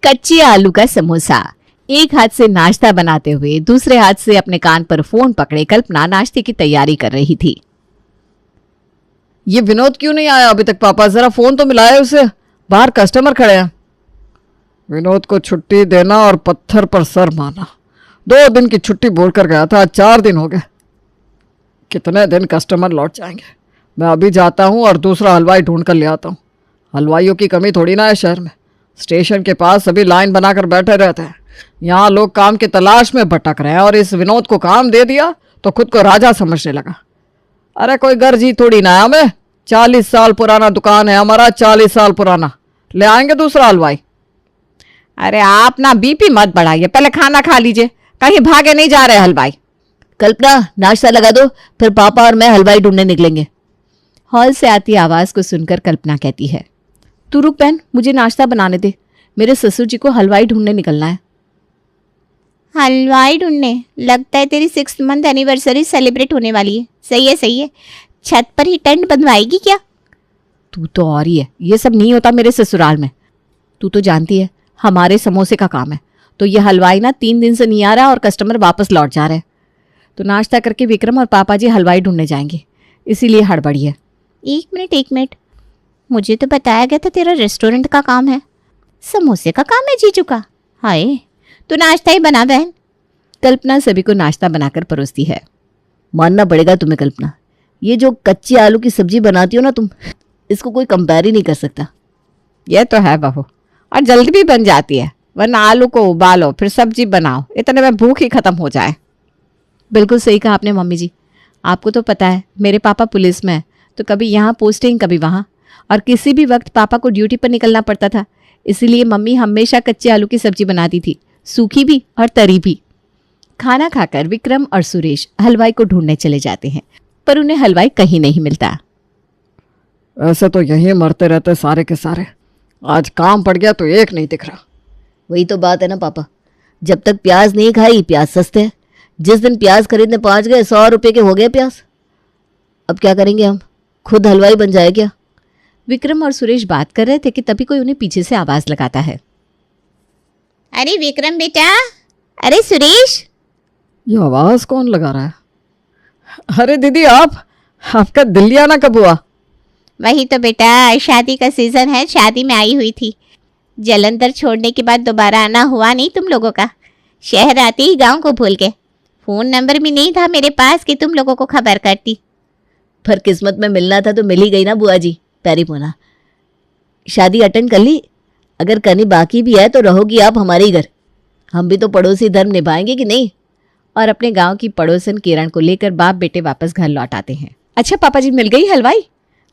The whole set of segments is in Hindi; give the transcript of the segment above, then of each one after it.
कच्चे आलू का समोसा। एक हाथ से नाश्ता बनाते हुए दूसरे हाथ से अपने कान पर फोन पकड़े कल्पना नाश्ते की तैयारी कर रही थी। ये विनोद क्यों नहीं आया अभी तक? पापा जरा फोन तो मिलाए उसे, बाहर कस्टमर खड़े हैं। विनोद को छुट्टी देना और पत्थर पर सर मारना। 2 दिन की छुट्टी बोलकर गया था, आज 4 दिन हो गए। कितने दिन कस्टमर लौट जाएंगे? मैं अभी जाता हूँ और दूसरा हलवाई ढूंढ कर ले आता हूँ। हलवाइयों की कमी थोड़ी ना है शहर में। स्टेशन के पास सभी लाइन बनाकर बैठे रहते हैं। यहाँ लोग काम की तलाश में भटक रहे हैं और इस विनोद को काम दे दिया तो खुद को राजा समझने लगा। अरे कोई गर्जी थोड़ी ना है हमें। 40 साल पुराना दुकान है हमारा, 40 साल पुराना। ले आएंगे दूसरा हलवाई। अरे आप ना बीपी मत बढ़ाइए, पहले खाना खा लीजिए, कहीं भागे नहीं जा रहे हलवाई। कल्पना नाश्ता लगा दो, फिर पापा और मैं हलवाई ढूंढने निकलेंगे। हॉल से आती आवाज को सुनकर कल्पना कहती है, तू रुक बहन, मुझे नाश्ता बनाने दे, मेरे ससुर जी को हलवाई ढूंढने निकलना है। हलवाई ढूंढने? लगता है तेरी 6th मंथ एनिवर्सरी सेलिब्रेट होने वाली है। सही है सही है, छत पर ही टेंट बनवाएगी क्या? तू तो और ही है, ये सब नहीं होता मेरे ससुराल में। तू तो जानती है हमारे समोसे का काम है, तो ये हलवाई ना 3 दिन से नहीं आ रहा और कस्टमर वापस लौट जा रहे हैं। तो नाश्ता करके विक्रम और पापा जी हलवाई ढूंढने जाएंगे, इसीलिए हड़बड़ी है। एक मिनट, मुझे तो बताया गया था तेरा रेस्टोरेंट का काम है, समोसे का काम है जीजू का। हाय, तो नाश्ता ही बना बहन। कल्पना सभी को नाश्ता बनाकर परोसती है। मानना पड़ेगा तुम्हें कल्पना, ये जो कच्ची आलू की सब्जी बनाती हो ना तुम, इसको कोई कंपेयर ही नहीं कर सकता। यह तो है बहू, और जल्दी भी बन जाती है, वरना आलू को उबालो फिर सब्जी बनाओ, इतने में भूख ही खत्म हो जाए। बिल्कुल सही कहा आपने मम्मी जी। आपको तो पता है मेरे पापा पुलिस में है, तो कभी यहाँ पोस्टिंग कभी वहाँ, और किसी भी वक्त पापा को ड्यूटी पर निकलना पड़ता था, इसीलिए मम्मी हमेशा कच्चे आलू की सब्जी बनाती थी, सूखी भी और तरी भी। खाना खाकर विक्रम और सुरेश हलवाई को ढूंढने चले जाते हैं, पर उन्हें हलवाई कहीं नहीं मिलता। ऐसे तो यहीं मरते रहते सारे के सारे, आज काम पड़ गया तो एक नहीं दिख रहा। वही तो बात है ना पापा, जब तक प्याज नहीं खाई प्याज सस्ते हैं। जिस दिन प्याज खरीदने पहुंच गए 100 रुपये के हो गए प्याज। अब क्या करेंगे हम, खुद हलवाई बन जाए क्या? विक्रम और सुरेश बात कर रहे थे कि तभी कोई उन्हें पीछे से आवाज लगाता है। अरे विक्रम बेटा, अरे सुरेश। ये आवाज कौन लगा रहा है? अरे दीदी आपका दिल्ली आना कब हुआ? वही तो बेटा, शादी का सीजन है, शादी में आई हुई थी। जलंधर छोड़ने के बाद दोबारा आना हुआ नहीं तुम लोगों का। शहर आते ही गांव को भूल गए। फोन नंबर भी नहीं था मेरे पास कि तुम लोगों को खबर करती। पर किस्मत में मिलना था तो मिल ही गई ना बुआ जी, पैरी पोना। शादी अटेंड कर ली, अगर करनी बाकी भी है तो रहोगी आप हमारे ही घर। हम भी तो पड़ोसी धर्म निभाएंगे कि नहीं। और अपने गांव की पड़ोसन किरण को लेकर बाप बेटे वापस घर लौट आते हैं। अच्छा पापा जी, मिल गई हलवाई?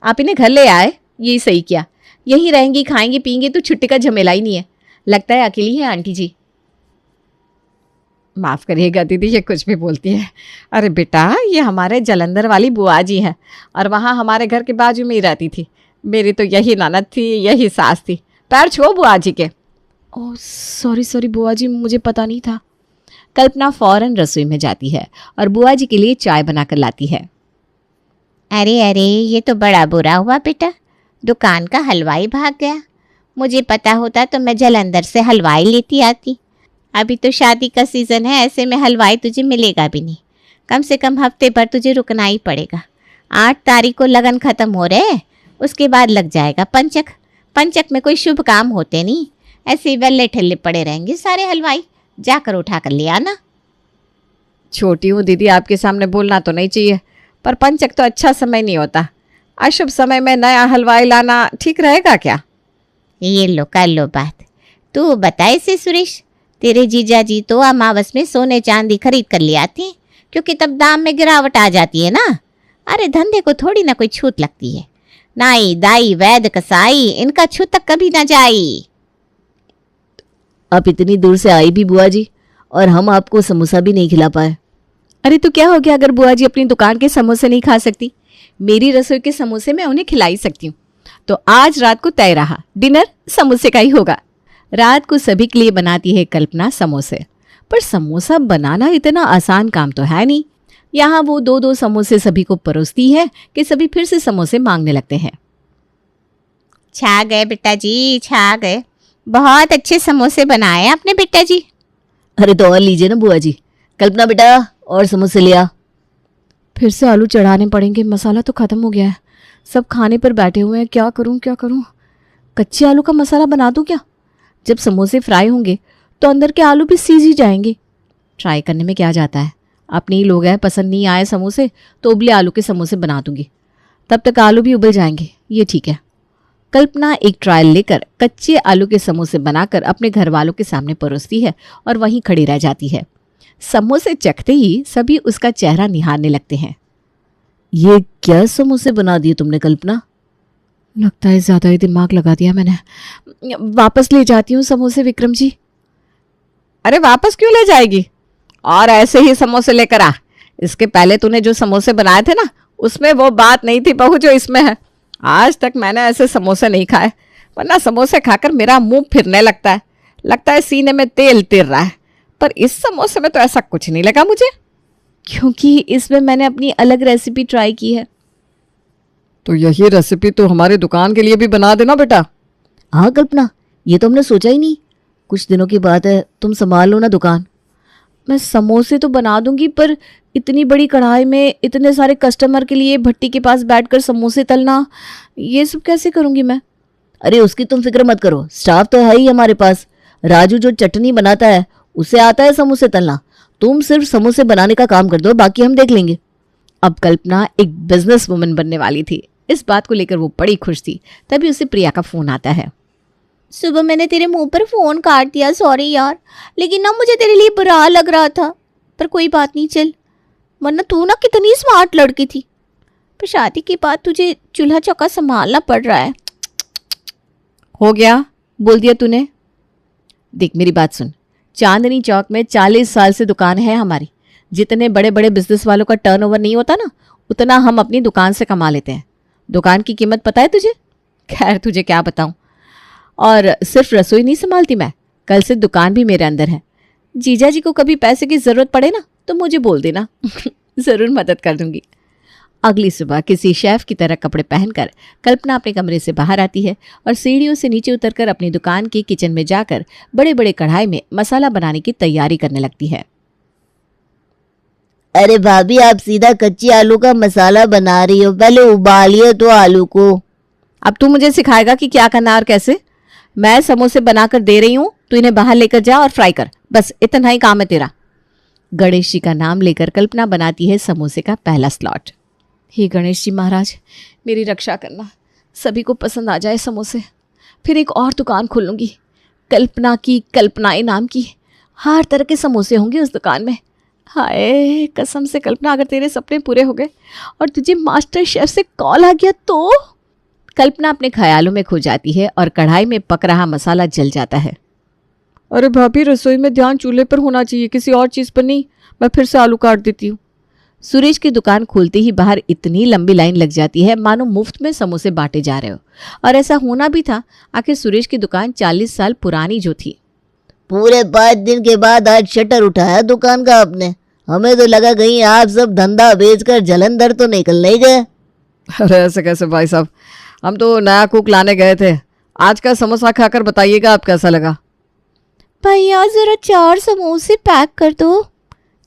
आप इन्हें घर ले आए, यही सही किया। यहीं रहेंगी, खाएंगी पियेंगी तो छुट्टी का झमेला ही नहीं है। लगता है अकेली है आंटी जी। माफ़ करिएगा दीदी, ये कुछ भी बोलती है। अरे बेटा, ये हमारे जलंधर वाली बुआ जी हैं, और वहाँ हमारे घर के बाजू में ही रहती थी। मेरी तो यही ननद थी, यही सास थी। पैर छुओ बुआ जी के। ओह सॉरी बुआ जी, मुझे पता नहीं था। कल्पना फौरन रसोई में जाती है और बुआ जी के लिए चाय बनाकर लाती है। अरे ये तो बड़ा बुरा हुआ बेटा, दुकान का हलवाई भाग गया। मुझे पता होता तो मैं जलंधर से हलवाई लेती आती। अभी तो शादी का सीज़न है, ऐसे में हलवाई तुझे मिलेगा भी नहीं। कम से कम हफ्ते भर तुझे रुकना ही पड़ेगा। 8 तारीख को लगन ख़त्म हो रहे, उसके बाद लग जाएगा पंचक। पंचक में कोई शुभ काम होते नहीं, ऐसे ही वेल्ले ठल्ले पड़े रहेंगे सारे हलवाई। जाकर उठा कर ले आना। छोटी हूँ दीदी, आपके सामने बोलना तो नहीं चाहिए, पर पंचक तो अच्छा समय नहीं होता। अशुभ समय में नया हलवाई लाना ठीक रहेगा क्या? ये लो कर लो बात। तू बताए से सुरेश, तेरे जीजा जी तो अमावस में सोने चांदी खरीद कर ले आते हैं, क्योंकि तब दाम में गिरावट आ जाती है ना। अरे धंधे को थोड़ी ना कोई छूट लगती है। नाई दाई वैद कसाई, इनका छूत तक कभी ना जाई। आप इतनी दूर से आई भी बुआ जी, और हम आपको समोसा भी नहीं खिला पाए। अरे तो क्या हो गया अगर बुआ जी अपनी दुकान के समोसे नहीं खा सकती? मेरी रसोई के समोसे मैं उन्हें खिला ही सकती हूँ। तो आज रात को तय रहा, डिनर समोसे का ही होगा। रात को सभी के लिए बनाती है कल्पना समोसे, पर समोसा बनाना इतना आसान काम तो है नहीं। यहाँ वो 2-2 समोसे सभी को परोसती है कि सभी फिर से समोसे मांगने लगते हैं। छा गए बेटा जी, छा गए। बहुत अच्छे समोसे बनाए आपने बेटा जी। अरे तो और लीजिए ना बुआ जी। कल्पना बेटा और समोसे लिया। फिर से आलू चढ़ाने पड़ेंगे, मसाला तो ख़त्म हो गया है। सब खाने पर बैठे हुए हैं, क्या करूं क्या करूं। कच्चे आलू का मसाला बना दूं क्या? जब समोसे फ्राई होंगे तो अंदर के आलू भी सीज ही जाएंगे। ट्राई करने में क्या जाता है, अपने ही लोग हैं, पसंद नहीं आए समोसे तो उबले आलू के समोसे बना दूंगी, तब तक आलू भी उबल जाएंगे। ये ठीक है। कल्पना एक ट्रायल लेकर कच्चे आलू के समोसे बनाकर अपने घर वालों के सामने परोसती है और वहीं खड़ी रह जाती है। समोसे चखते ही सभी उसका चेहरा निहारने लगते हैं। ये क्या समोसे बना दिए तुमने कल्पना? लगता है ज़्यादा ही दिमाग लगा दिया मैंने। वापस ले जाती हूँ समोसे विक्रम जी। अरे वापस क्यों ले जाएगी? और ऐसे ही समोसे लेकर आ। इसके पहले तूने जो समोसे बनाए थे ना, उसमें वो बात नहीं थी बहू जो इसमें है। आज तक मैंने ऐसे समोसे नहीं खाए, वरना समोसे खाकर मेरा मुंह फिरने लगता है सीने में तेल तिर रहा है। पर इस समोसे में तो ऐसा कुछ नहीं लगा मुझे। क्योंकि इसमें मैंने अपनी अलग रेसिपी ट्राई की है। तो यही रेसिपी तो हमारी दुकान के लिए भी बना देना बेटा। हाँ कल्पना, ये तो हमने सोचा ही नहीं। कुछ दिनों की बात है, तुम संभाल लो ना दुकान। मैं समोसे तो बना दूंगी, पर इतनी बड़ी कढ़ाई में इतने सारे कस्टमर के लिए भट्टी के पास बैठकर समोसे तलना, ये सब कैसे करूंगी मैं? अरे उसकी तुम फिक्र मत करो, स्टाफ तो है ही हमारे पास। राजू जो चटनी बनाता है उसे आता है समोसे तलना। तुम सिर्फ समोसे बनाने का काम कर दो, बाकी हम देख लेंगे। अब कल्पना एक बिजनेस वुमन बनने वाली थी। इस बात को लेकर वो बड़ी खुश थी। तभी उसे प्रिया का फोन आता है। सुबह मैंने तेरे मुंह पर फोन काट दिया, सॉरी यार, लेकिन ना मुझे तेरे लिए बुरा लग रहा था। पर कोई बात नहीं, चल, वरना तू ना कितनी स्मार्ट लड़की थी, पर शादी के बाद तुझे चूल्हा चौका संभालना पड़ रहा है। हो गया, बोल दिया तूने। देख मेरी बात सुन, चांदनी चौक में 40 साल से दुकान है हमारी। जितने बड़े बड़े बिजनेस वालों का टर्नओवर नहीं होता ना, उतना हम अपनी दुकान से कमा लेते हैं। दुकान की कीमत पता है तुझे? खैर तुझे क्या बताऊं। और सिर्फ रसोई नहीं संभालती मैं, कल से दुकान भी मेरे अंदर है। जीजा जी को कभी पैसे की ज़रूरत पड़े ना तो मुझे बोल देना ज़रूर मदद कर दूंगी। अगली सुबह किसी शेफ की तरह कपड़े पहनकर कल्पना अपने कमरे से बाहर आती है और सीढ़ियों से नीचे उतरकर अपनी दुकान के किचन में जाकर बड़े बड़े कढ़ाई में मसाला बनाने की तैयारी करने लगती है। अरे भाभी, आप सीधा कच्चे आलू का मसाला बना रही हो? पहले उबालिए तो आलू को। अब तू मुझे सिखाएगा कि क्या करना और कैसे? मैं समोसे बनाकर दे रही हूँ, तू इन्हें बाहर लेकर जा और फ्राई कर, बस इतना ही काम है तेरा। गणेश जी का नाम लेकर कल्पना बनाती है समोसे का पहला स्लॉट। हे गणेश जी महाराज, मेरी रक्षा करना, सभी को पसंद आ जाए समोसे। फिर एक और दुकान खोलूंगी, कल्पना की, कल्पनाएं नाम की। हर तरह के समोसे होंगे उस दुकान में। हाय कसम से कल्पना, अगर तेरे सपने पूरे हो गए और तुझे मास्टर शेफ से कॉल आ गया तो? कल्पना अपने ख्यालों में खो जाती है और कढ़ाई में पक रहा मसाला जल जाता है। अरे भाभी, रसोई में ध्यान चूल्हे पर होना चाहिए, किसी और चीज़ पर नहीं। मैं फिर से आलू काट देती हूँ। सुरेश की दुकान खुलते ही बाहर इतनी लंबी लाइन लग जाती है मानो मुफ्त में समोसे बांटे जा रहे हो। और ऐसा होना भी था, आखिर सुरेश की दुकान 40 साल पुरानी जो थी। पूरे 5 दिन के बाद आज शटर उठाया दुकान का आपने। हमें तो लगा कहीं आप सब धंधा बेचकर जलंधर तो निकल नहीं गए। अरे ऐसे कैसे भाई साहब, हम तो नया कुक लाने गए थे। आज का समोसा खाकर बताइएगा आप कैसा लगा। भैया जरा 4 समोसे पैक कर दो।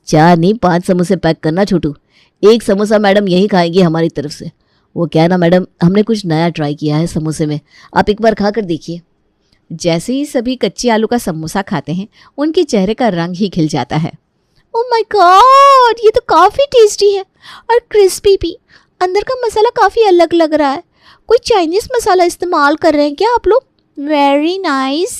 4 नहीं, 5 समोसे पैक करना छोटू। 1 समोसा मैडम यही खाएंगी हमारी तरफ से। वो क्या है ना मैडम, हमने कुछ नया ट्राई किया है समोसे में, आप एक बार खा कर देखिए। जैसे ही सभी कच्चे आलू का समोसा खाते हैं, उनके चेहरे का रंग ही खिल जाता है। ओह माय गॉड, ये तो काफी टेस्टी है और क्रिस्पी भी। अंदर का मसाला काफी अलग लग रहा है। कोई चाइनीज मसाला इस्तेमाल कर रहे हैं क्या आप लोग? Very nice.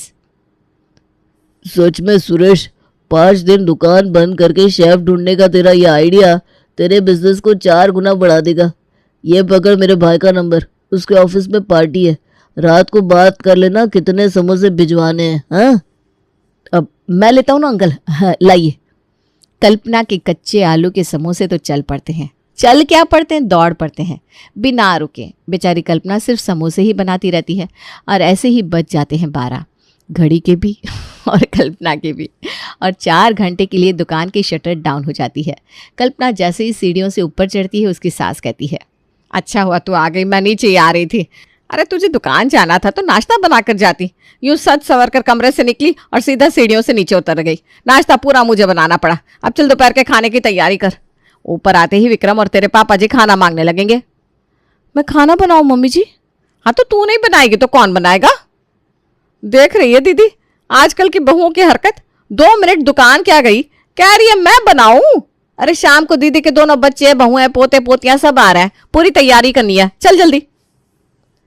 सच में सुरेश, 5 दिन दुकान बंद करके शेफ ढूंढने का तेरा ये आइडिया तेरे बिजनेस को 4 गुना बढ़ा देगा। ये पकड़ मेरे भाई का नंबर, उसके ऑफिस में पार्टी है, रात को बात कर लेना कितने समोसे भिजवाने हैं। हाँ, अब मैं लेता हूँ ना अंकल। हाँ, लाइए। कल्पना के कच्चे आलू के समोसे तो चल पड़ते हैं। चल क्या पड़ते हैं, दौड़ पड़ते हैं बिना रुके। बेचारी कल्पना सिर्फ समोसे ही बनाती रहती है और ऐसे ही बच जाते हैं 12, घड़ी के भी और कल्पना के भी। और 4 घंटे के लिए दुकान की शटर डाउन हो जाती है। कल्पना जैसे ही सीढ़ियों से ऊपर चढ़ती है, उसकी सास कहती है, अच्छा हुआ तू आ गई, मैं नीचे ही आ रही थी। अरे तुझे दुकान जाना था तो नाश्ता बनाकर जाती। यूं सज सवर कर कमरे से निकली और सीधा सीढ़ियों से नीचे उतर गई। नाश्ता पूरा मुझे बनाना पड़ा। अब चल दोपहर के खाने की तैयारी कर। ऊपर आते ही विक्रम और तेरे पापा जी खाना मांगने लगेंगे। मैं खाना बनाऊं मम्मी जी? हाँ तो तू नहीं बनाएगी तो कौन बनाएगा? देख रही है दीदी आजकल की बहुओं की हरकत। 2 मिनट दुकान क्या गई, कह रही है मैं बनाऊं। अरे शाम को दीदी के दोनों बच्चे बहुएं पोते पोतियां सब आ रहे हैं, पूरी तैयारी करनी है, चल जल्दी।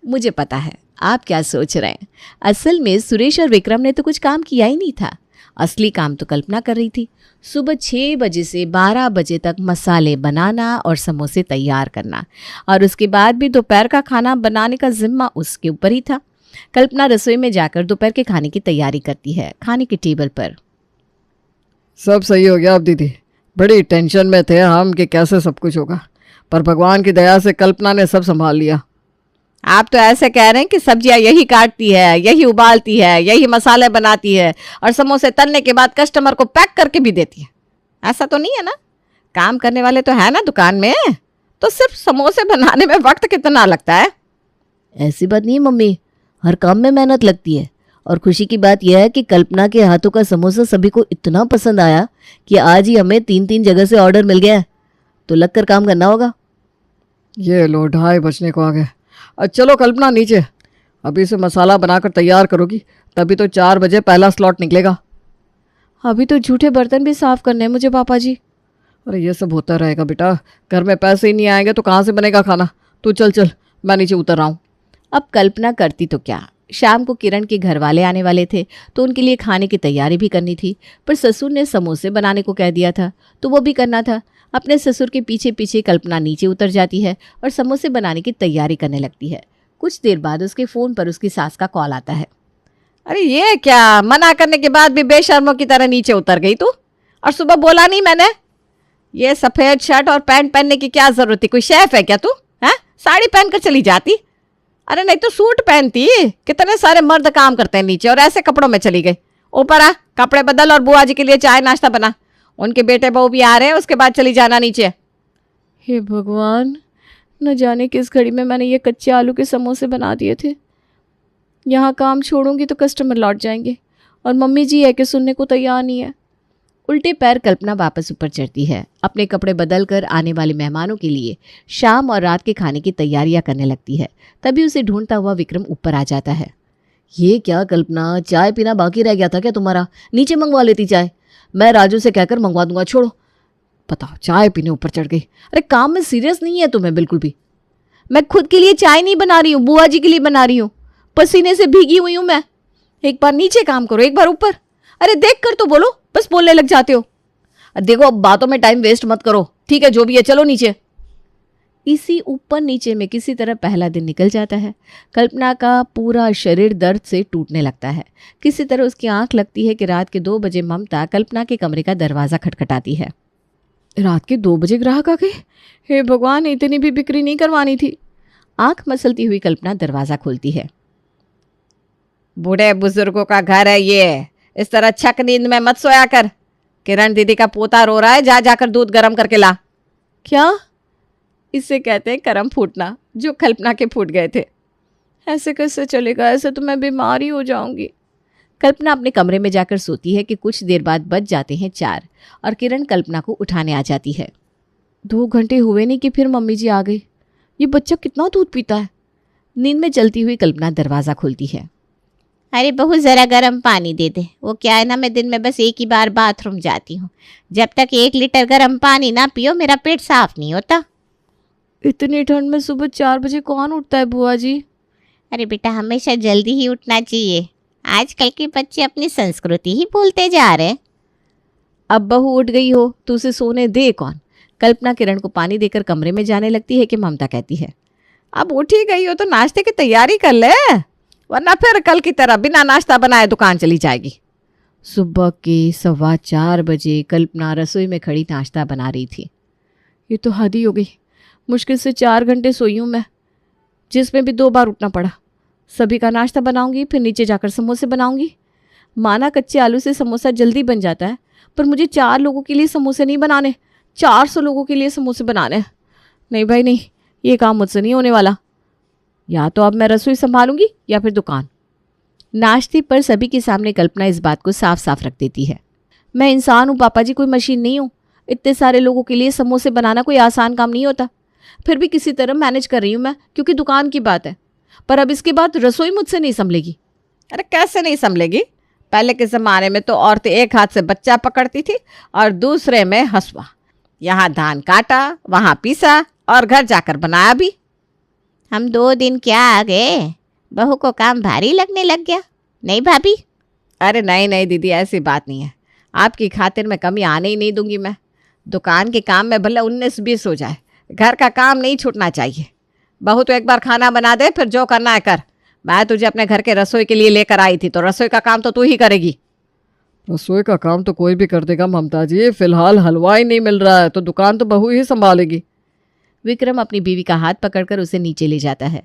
मुझे पता है आप क्या सोच रहे हैं। असल में सुरेश और विक्रम ने तो कुछ काम किया ही नहीं था। असली काम तो कल्पना कर रही थी। सुबह 6 बजे से 12 बजे तक मसाले बनाना और समोसे तैयार करना, और उसके बाद भी दोपहर का खाना बनाने का जिम्मा उसके ऊपर ही था। कल्पना रसोई में जाकर दोपहर के खाने की तैयारी करती है। खाने के टेबल पर सब सही हो गया अब दीदी। बड़ी टेंशन में थे हम कि कैसे सब कुछ होगा, पर भगवान की दया से कल्पना ने सब संभाल लिया। आप तो ऐसे कह रहे हैं कि सब्जियां यही काटती है, यही उबालती है, यही मसाले बनाती है और समोसे तलने के बाद कस्टमर को पैक करके भी देती है। ऐसा तो नहीं है ना? काम करने वाले तो है ना दुकान में, तो सिर्फ समोसे बनाने में वक्त कितना लगता है? ऐसी बात नहीं है मम्मी, हर काम में मेहनत लगती है। और खुशी की बात यह है कि कल्पना के हाथों का समोसा सभी को इतना पसंद आया कि आज ही हमें 3-3 जगह से ऑर्डर मिल गया है। तो लगकर काम करना होगा। ये लो 2:30 बजने को आ गए। चलो कल्पना नीचे, अभी से मसाला बनाकर तैयार करोगी तभी तो 4 बजे पहला स्लॉट निकलेगा। अभी तो झूठे बर्तन भी साफ करने हैं मुझे पापा जी। अरे ये सब होता रहेगा बेटा, घर में पैसे ही नहीं आएंगे तो कहाँ से बनेगा खाना। तू चल चल, मैं नीचे उतर रहा हूँ। अब कल्पना करती तो क्या, शाम को किरण के घर वाले आने वाले थे तो उनके लिए खाने की तैयारी भी करनी थी। पर ससुर ने समोसे बनाने को कह दिया था तो वो भी करना था। अपने ससुर के पीछे पीछे कल्पना नीचे उतर जाती है और समोसे बनाने की तैयारी करने लगती है। कुछ देर बाद उसके फ़ोन पर उसकी सास का कॉल आता है। अरे ये क्या, मना करने के बाद भी बेशर्मों की तरह नीचे उतर गई तू? और सुबह बोला नहीं मैंने? ये सफ़ेद शर्ट और पैंट पहनने की क्या ज़रूरत थी? कोई शेफ है क्या तू? हैं, साड़ी पहनकर चली जाती। अरे नहीं तो सूट पहनती। कितने सारे मर्द काम करते हैं नीचे और ऐसे कपड़ों में चली गई। ऊपर आ, कपड़े बदल और बुआ जी के लिए चाय नाश्ता बना। उनके बेटे बहू भी आ रहे हैं, उसके बाद चली जाना नीचे। हे भगवान, न जाने किस घड़ी में मैंने ये कच्चे आलू के समोसे बना दिए थे। यहाँ काम छोड़ूंगी तो कस्टमर लौट जाएंगे और मम्मी जी है कि सुनने को तैयार नहीं है। उल्टे पैर कल्पना वापस ऊपर चढ़ती है। अपने कपड़े बदल कर आने वाले मेहमानों के लिए शाम और रात के खाने की तैयारियां करने लगती है। तभी उसे ढूंढता हुआ विक्रम ऊपर आ जाता है। ये क्या कल्पना, चाय पीना बाकी रह गया था क्या तुम्हारा? नीचे मंगवा लेती चाय, मैं राजू से कहकर मंगवा दूंगा। छोड़ो, बताओ चाय पीने ऊपर चढ़ गई। अरे काम में सीरियस नहीं है तुम्हें बिल्कुल भी। मैं खुद के लिए चाय नहीं बना रही हूँ, बुआ जी के लिए बना रही हूँ। पसीने से भीगी हुई हूँ मैं। एक बार नीचे काम करो, एक बार ऊपर। अरे देख कर तो बोलो, बस बोलने लग जाते हो। देखो अब बातों में टाइम वेस्ट मत करो। ठीक है जो भी है, चलो नीचे। इसी ऊपर नीचे में किसी तरह पहला दिन निकल जाता है। कल्पना का पूरा शरीर दर्द से टूटने लगता है। किसी तरह उसकी आंख लगती है कि रात के 2 बजे ममता कल्पना के कमरे का दरवाज़ा खटखटाती है। रात के 2 बजे ग्राहक आ गए? हे भगवान, इतनी भी बिक्री नहीं करवानी थी। आंख मसलती हुई कल्पना दरवाज़ा खोलती है। बूढ़े बुजुर्गों का घर है ये, इस तरह छक नींद में मत सोया कर। किरण दीदी का पोता रो रहा है, जा जाकर दूध गर्म करके ला। क्या? इसे कहते हैं करम फूटना, जो कल्पना के फूट गए थे। ऐसे कैसे चलेगा? ऐसे तो मैं बीमार ही हो जाऊंगी। कल्पना अपने कमरे में जाकर सोती है कि कुछ देर बाद बज जाते हैं 4 और किरण कल्पना को उठाने आ जाती है। 2 घंटे हुए नहीं कि फिर मम्मी जी आ गई। ये बच्चा कितना दूध पीता है। नींद में चलती हुई कल्पना दरवाज़ा खोलती है। अरे बहू ज़रा गर्म पानी दे दे। वो क्या है ना, मैं दिन में बस एक ही बार बाथरूम जाती हूँ। जब तक 1 लीटर गर्म पानी ना पियो मेरा पेट साफ नहीं होता। इतनी ठंड में सुबह 4 बजे कौन उठता है बुआ जी? अरे बेटा, हमेशा जल्दी ही उठना चाहिए। आजकल के बच्चे अपनी संस्कृति ही भूलते जा रहे हैं। अब बहू उठ गई हो तो उसे सोने दे कौन? कल्पना किरण को पानी देकर कमरे में जाने लगती है कि ममता कहती है, अब उठ ही गई हो तो नाश्ते की तैयारी कर ले, वरना फिर कल की तरह बिना नाश्ता बनाए दुकान चली जाएगी। सुबह के 4:15 बजे कल्पना रसोई में खड़ी नाश्ता बना रही थी। ये तो हद ही हो गई। मुश्किल से 4 घंटे सोई हूँ मैं, जिसमें भी 2 बार उठना पड़ा। सभी का नाश्ता बनाऊंगी, फिर नीचे जाकर समोसे बनाऊंगी। माना कच्चे आलू से समोसा जल्दी बन जाता है, पर मुझे 4 लोगों के लिए समोसे नहीं बनाने, 400 लोगों के लिए समोसे बनाने हैं। नहीं भाई नहीं, ये काम मुझसे नहीं होने वाला। या तो अब मैं रसोई संभालूंगी या फिर दुकान। नाश्ते पर सभी के सामने कल्पना इस बात को साफ साफ रख देती है। मैं इंसान हूँ पापा जी, कोई मशीन नहीं हूँ। इतने सारे लोगों के लिए समोसे बनाना कोई आसान काम नहीं होता। फिर भी किसी तरह मैनेज कर रही हूँ मैं, क्योंकि दुकान की बात है। पर अब इसके बाद रसोई मुझसे नहीं संभलेगी। अरे कैसे नहीं संभलेगी? पहले के ज़माने में तो औरतें एक हाथ से बच्चा पकड़ती थी और दूसरे में हंसुआ। यहाँ धान काटा, वहाँ पीसा और घर जाकर बनाया भी। हम 2 दिन क्या आ गए, बहू को काम भारी लगने लग गया, नहीं भाभी? अरे नहीं नहीं दीदी, ऐसी बात नहीं है। आपकी खातिर में कमी आने ही नहीं दूंगी मैं। दुकान के काम में भले 19-20 हो जाए, घर का काम नहीं छूटना चाहिए। बहू तो एक बार खाना बना दे, फिर जो करना है कर। मैं तुझे अपने घर के रसोई के लिए लेकर आई थी, तो रसोई का काम तो तू ही करेगी। रसोई का काम तो कोई भी कर देगा ममता जी, फिलहाल हलवाई नहीं मिल रहा है तो दुकान तो बहू ही संभालेगी। विक्रम अपनी बीवी का हाथ पकड़कर उसे नीचे ले जाता है।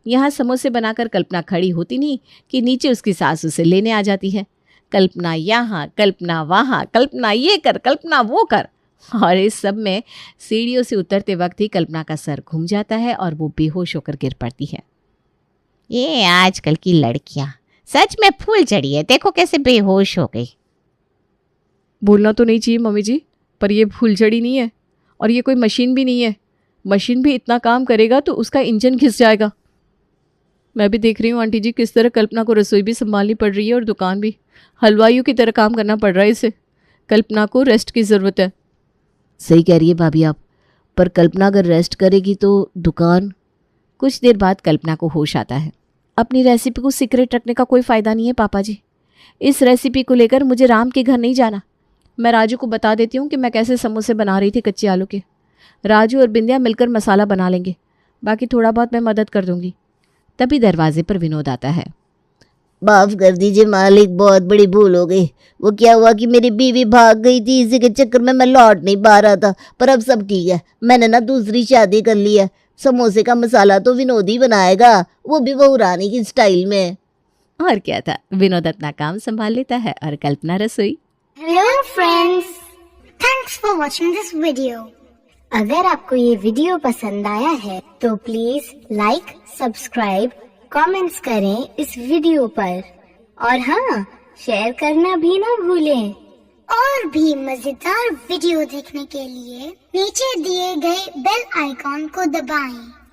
यहाँ समोसे बनाकर कल्पना खड़ी होती नहीं कि नीचे उसकी सास उसे लेने आ जाती है। कल्पना यहाँ, कल्पना वहाँ, कल्पना ये कर, कल्पना वो कर। और इस सब में सीढ़ियों से उतरते वक्त ही कल्पना का सर घूम जाता है और वो बेहोश होकर गिर पड़ती है। ये आजकल की लड़कियां सच में फूल चढ़ी है, देखो कैसे बेहोश हो गई। बोलना तो नहीं चाहिए मम्मी जी, पर ये फूलझड़ी नहीं है और ये कोई मशीन भी नहीं है। मशीन भी इतना काम करेगा तो उसका इंजन घिस जाएगा। मैं भी देख रही हूँ आंटी जी किस तरह कल्पना को रसोई भी संभालनी पड़ रही है और दुकान भी। हलवाइयों की तरह काम करना पड़ रहा है इसे। कल्पना को रेस्ट की ज़रूरत है। सही कह रही है भाभी आप, पर कल्पना अगर रेस्ट करेगी तो दुकान। कुछ देर बाद कल्पना को होश आता है। अपनी रेसिपी को सीक्रेट रखने का कोई फ़ायदा नहीं है पापा जी। इस रेसिपी को लेकर मुझे राम के घर नहीं जाना। मैं राजू को बता देती हूँ कि मैं कैसे समोसे बना रही थी कच्चे आलू के। राजू और बिंदिया मिलकर मसाला बना लेंगे, बाकी थोड़ा बहुत मैं मदद कर दूंगी। तभी दरवाजे पर विनोद आता है। माफ कर दीजिए मालिक, बहुत बड़ी भूल हो गई। वो क्या हुआ कि मेरी बीवी भाग गई थी, इसी के चक्कर में मैं लौट नहीं पा रहा था। पर अब सब ठीक है, मैंने ना दूसरी शादी कर ली है। समोसे का मसाला तो विनोद ही बनाएगा, वो भी बहू रानी की स्टाइल में। और क्या था, विनोद अपना काम संभाल लेता है और कल्पना रसोई। Hello friends, thanks for watching this video. अगर आपको ये वीडियो पसंद आया है तो प्लीज लाइक, सब्सक्राइब, कमेंट्स करें इस वीडियो पर और हाँ, शेयर करना भी ना भूलें। और भी मजेदार वीडियो देखने के लिए नीचे दिए गए बेल आइकॉन को दबाएं।